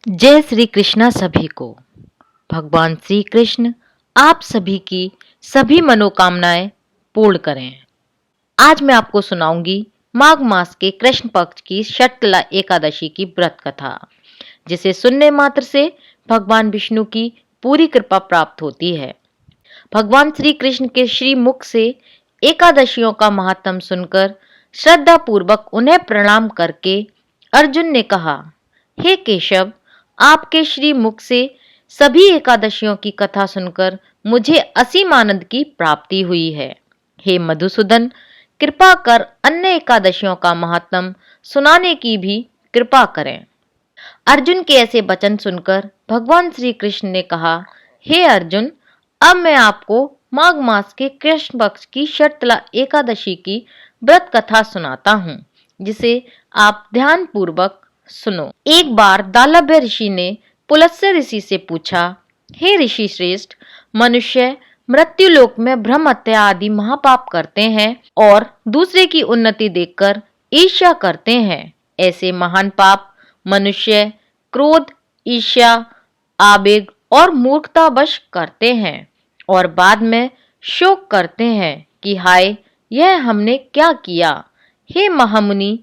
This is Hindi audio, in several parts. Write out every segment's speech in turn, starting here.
जय श्री कृष्णा सभी को। भगवान श्री कृष्ण आप सभी की सभी मनोकामनाएं पूर्ण करें। आज मैं आपको सुनाऊंगी माघ मास के कृष्ण पक्ष की शतला एकादशी की व्रत कथा, जिसे सुनने मात्र से भगवान विष्णु की पूरी कृपा प्राप्त होती है। भगवान श्री कृष्ण के श्री मुख से एकादशियों का महात्म सुनकर श्रद्धा पूर्वक उन्हें प्रणाम करके अर्जुन ने कहा, हे केशव, आपके श्री मुख से सभी एकादशियों की कथा सुनकर मुझे असीम आनंद की प्राप्ति हुई है। हे मधुसूदन, कृपा कर अन्य एकादशियों का महात्म सुनाने की भी कृपा करें। अर्जुन के ऐसे वचन सुनकर भगवान श्री कृष्ण ने कहा, हे अर्जुन, अब मैं आपको माघ मास के कृष्ण पक्ष की शतला एकादशी की व्रत कथा सुनाता हूँ, जिसे आप ध्यान पूर्वक सुनो। एक बार दालभ्य ऋषि ने पुलस्त्य ऋषि से पूछा, हे ऋषि श्रेष्ठ, मनुष्य मृत्युलोक में ब्रह्म हत्या आदि महापाप करते हैं और दूसरे की उन्नति देखकर ईर्ष्या करते हैं। ऐसे महान पाप मनुष्य क्रोध, ईर्ष्या, आवेग और मूर्खतावश करते हैं और बाद में शोक करते हैं कि हाय, यह हमने क्या किया। हे महामुनि,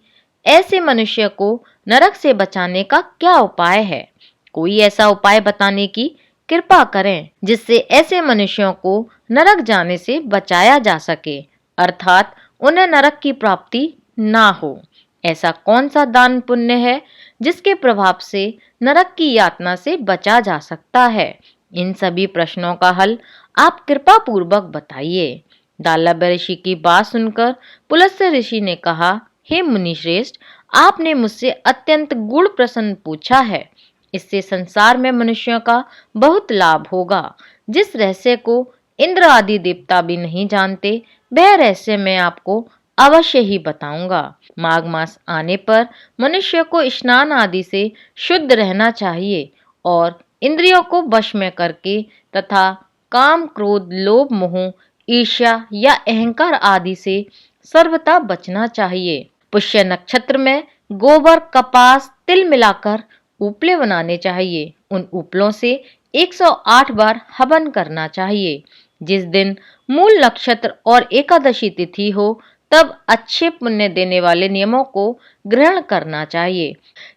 ऐसे मनुष्य को नरक से बचाने का क्या उपाय है? कोई ऐसा उपाय बताने की कृपा करें जिससे ऐसे मनुष्यों को नरक जाने से बचाया जा सके, अर्थात उन्हें नरक की प्राप्ति ना हो। ऐसा कौन सा दान पुण्य है जिसके प्रभाव से नरक की यातना से बचा जा सकता है? इन सभी प्रश्नों का हल आप कृपा पूर्वक बताइए। दालभ्य ऋषि की बात सुनकर पुलस्त्य ऋषि ने कहा, हे मुनि श्रेष्ठ, आपने मुझसे अत्यंत गूढ़ प्रश्न पूछा है। इससे संसार में मनुष्यों का बहुत लाभ होगा। जिस रहस्य को इंद्र आदि देवता भी नहीं जानते, वह रहस्य मैं आपको अवश्य ही बताऊंगा। माघ मास आने पर मनुष्य को स्नान आदि से शुद्ध रहना चाहिए और इंद्रियों को वश में करके तथा काम, क्रोध, लोभ, मोह, ईर्ष्या या अहंकार आदि से सर्वथा बचना चाहिए। पुष्य नक्षत्र में गोबर, कपास, तिल मिलाकर उपले बनाने चाहिए। उन उपलों से 108 बार हवन करना चाहिए। जिस दिन मूल नक्षत्र और एकादशी तिथि हो, तब अच्छे पुण्य देने वाले नियमों को ग्रहण करना चाहिए।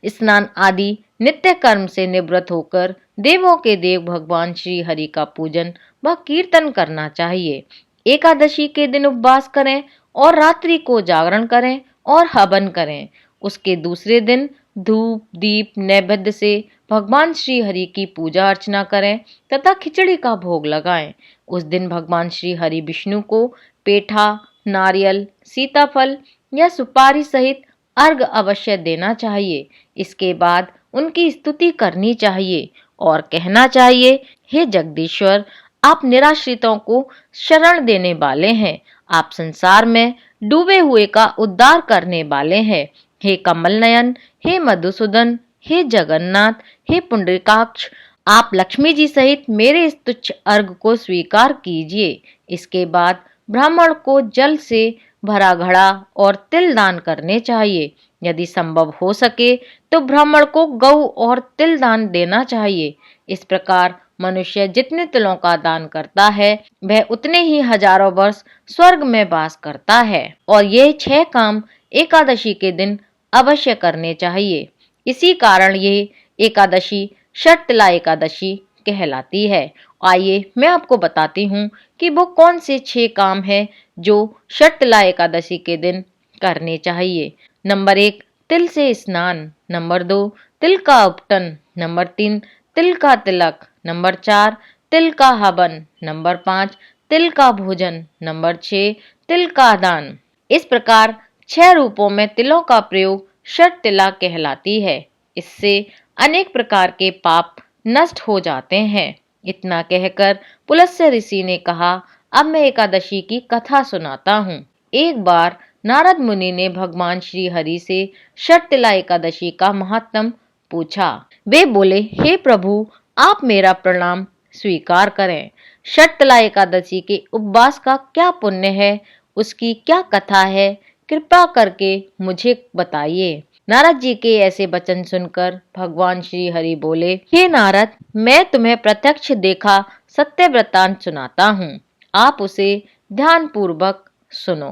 स्नान आदि नित्य कर्म से निवृत्त होकर देवों के देव भगवान श्री हरि का पूजन व कीर्तन करना चाहिए। एकादशी के दिन उपवास करें और रात्रि को जागरण करें और हवन करें। उसके दूसरे दिन धूप, दीप, नैवेद्य से भगवान श्री हरि की पूजा अर्चना करें तथा खिचड़ी का भोग लगाएं। उस दिन भगवान श्री हरि विष्णु को पेठा, नारियल, सीताफल या सुपारी सहित अर्घ अवश्य देना चाहिए। इसके बाद उनकी स्तुति करनी चाहिए और कहना चाहिए, हे जगदीश्वर, आप निराश्रितों को शरण देने वाले हैं। आप संसार में डूबे हुए का उद्धार करने वाले हैं। हे कमल नयन, हे मधुसूदन, हे जगन्नाथ, हे पुंडरीकाक्ष, आप लक्ष्मी जी सहित मेरे इस तुच्छ अर्घ को स्वीकार कीजिए। इसके बाद ब्राह्मण को जल से भरा घड़ा और तिल दान करने चाहिए। यदि संभव हो सके तो ब्राह्मण को गौ और तिल दान देना चाहिए। इस प्रकार मनुष्य जितने तिलों का दान करता है, वह उतने ही हजारों वर्ष स्वर्ग में वास करता है। और ये 6 काम एकादशी के दिन अवश्य करने चाहिए। इसी कारण ये एकादशी शतला एकादशी कहलाती है। आइए मैं आपको बताती हूँ कि वो कौन से 6 काम हैं जो शतला एकादशी के दिन करने चाहिए। नंबर 1, तिल से स्नान। नंबर 2, तिल का उपटन। नंबर 3, तिल का तिलक। नंबर 4, तिल का हवन। नंबर 5, तिल का भोजन। नंबर 6, तिल का दान। इस प्रकार 6 रूपों में तिलों का प्रयोग शतला कहलाती है। इससे अनेक प्रकार के पाप नष्ट हो जाते हैं। इतना कहकर पुलस्त्य ऋषि ने कहा, अब मैं एकादशी की कथा सुनाता हूँ। एक बार नारद मुनि ने भगवान श्री हरि से शतला एकादशी का महात्म पूछा। वे बोले, हे प्रभु, आप मेरा प्रणाम स्वीकार करें। शतला एकादशी के उपवास का क्या पुण्य है, उसकी क्या कथा है, कृपा करके मुझे बताइए। नारद जी के ऐसे वचन सुनकर भगवान श्री हरि बोले, हे नारद, मैं तुम्हें प्रत्यक्ष देखा सत्य वृत्तांत सुनाता हूँ, आप उसे ध्यान पूर्वक सुनो।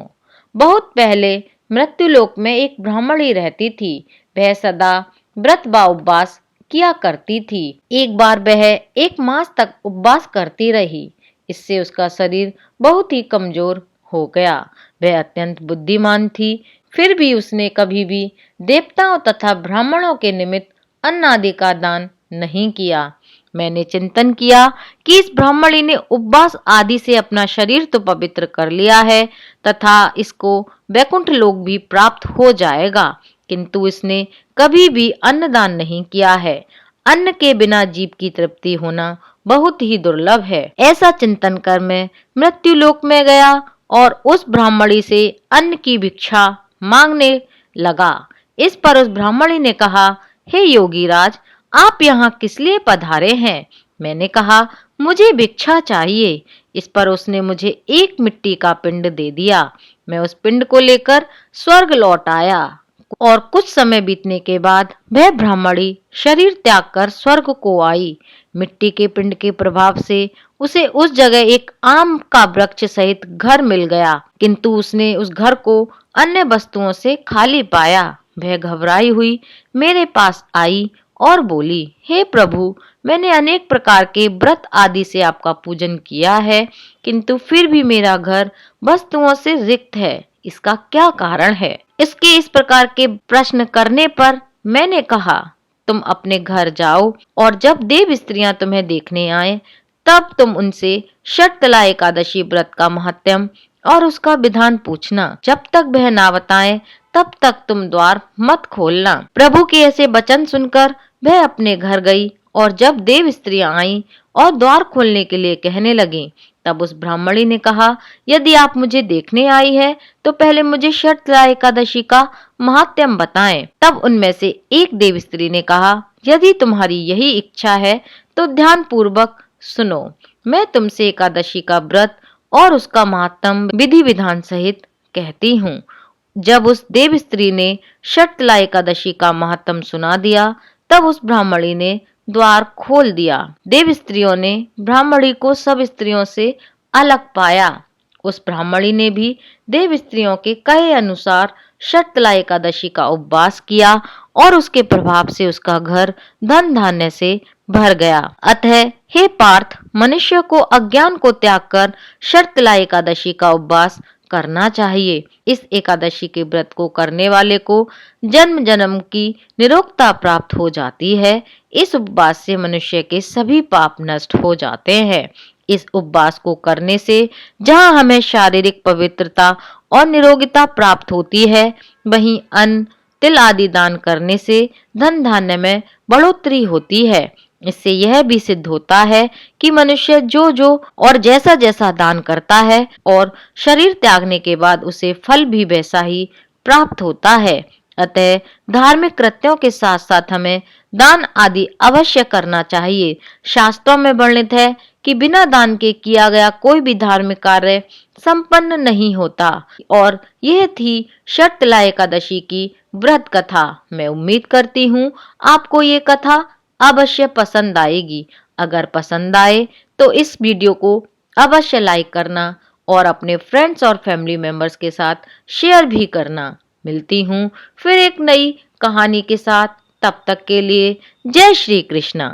बहुत पहले मृत्युलोक में एक ब्राह्मणी रहती थी। वह सदा व्रत व उपवास किया करती थी। एक बार वह 1 मास तक उपवास करती रही। इससे उसका शरीर बहुत ही कमजोर हो गया। वह अत्यंत बुद्धिमान थी, फिर भी उसने कभी भी देवताओं तथा ब्राह्मणों के निमित्त अन्न आदि का दान नहीं किया। मैंने चिंतन किया कि इस ब्राह्मणी ने उपवास आदि से अपना शरीर तो पवित्र कर लिया है तथा इसको वैकुंठ लोक भी प्राप्त हो जाएगा, किंतु इसने कभी भी अन्नदान नहीं किया है। अन्न के बिना जीव की तृप्ति होना बहुत ही दुर्लभ है। ऐसा चिंतन कर मैं मृत्युलोक में गया और उस ब्राह्मणी से अन्न की भिक्षा मांगने लगा। इस पर उस ब्राह्मणी ने कहा, हे योगी राज, आप यहाँ किस लिए पधारे हैं? मैंने कहा, मुझे भिक्षा चाहिए। इस पर उसने मुझे एक मिट्टी का पिंड दे दिया। मैं उस पिंड को लेकर स्वर्ग लौट आया और कुछ समय बीतने के बाद वह ब्राह्मणी शरीर त्याग कर स्वर्ग को आई। मिट्टी के पिंड के प्रभाव से उसे उस जगह एक आम का वृक्ष सहित घर मिल गया, किंतु उसने उस घर को अन्य वस्तुओं से खाली पाया। वह घबराई हुई मेरे पास आई और बोली, हे प्रभु, मैंने अनेक प्रकार के व्रत आदि से आपका पूजन किया है, किंतु फिर भी मेरा घर वस्तुओं से रिक्त है। इसका क्या कारण है? इसके इस प्रकार के प्रश्न करने पर मैंने कहा, तुम अपने घर जाओ और जब देव स्त्रियां तुम्हें देखने आए तब तुम उनसे शर्तला एकादशी व्रत का महत्व और उसका विधान पूछना। जब तक वह ना बताएं तब तक तुम द्वार मत खोलना। प्रभु के ऐसे वचन सुनकर वह अपने घर गई और जब देव स्त्रियां आईं और द्वार खोलने के लिए कहने लगी, तब उस ब्राह्मणी ने कहा, यदि आप मुझे देखने आई है तो पहले मुझे शर्तला एकादशी का महात्म्य बताएं। तब उनमें से एक देव स्त्री ने कहा, यदि तुम्हारी यही इच्छा है तो ध्यान पूर्वक सुनो। मैं तुमसे एकादशी का व्रत और उसका महात्म्य विधि विधान सहित कहती हूँ। जब उस देव स्त्री ने शर्तला एकादशी का महात्म्य सुना दिया, तब उस ब्राह्मणी ने द्वार खोल दिया। देव स्त्रियों ने ब्राह्मणी को सब स्त्रियों से अलग पाया। उस ब्राह्मणी ने भी देव स्त्रियों के कहे अनुसार शर्तला एकादशी का उपवास किया और उसके प्रभाव से उसका घर धन धान्य से भर गया। अतः हे पार्थ, मनुष्य को अज्ञान को त्याग कर शर्तला एकादशी का उपवास करना चाहिए। इस एकादशी के व्रत को करने वाले को जन्म जन्म की निरोगता प्राप्त हो जाती है। इस उपवास से मनुष्य के सभी पाप नष्ट हो जाते हैं। इस उपवास को करने से जहाँ हमें शारीरिक पवित्रता और निरोगिता प्राप्त होती है, वहीं अन्न तिल आदि दान करने से धन धान्य में बढ़ोतरी होती है। इससे यह भी सिद्ध होता है कि मनुष्य जो जो और जैसा जैसा दान करता है और शरीर त्यागने के बाद उसे फल भी वैसा ही प्राप्त होता है। अतः धार्मिक कृत्यों के साथ साथ हमें दान आदि अवश्य करना चाहिए। शास्त्रों में वर्णित है कि बिना दान के किया गया कोई भी धार्मिक कार्य संपन्न नहीं होता। और यह थी शर्तला एकादशी की व्रत कथा। मैं उम्मीद करती हूँ आपको ये कथा अवश्य पसंद आएगी। अगर पसंद आए तो इस वीडियो को अवश्य लाइक करना और अपने फ्रेंड्स और फैमिली मेंबर्स के साथ शेयर भी करना। मिलती हूँ फिर एक नई कहानी के साथ। तब तक के लिए जय श्री कृष्णा।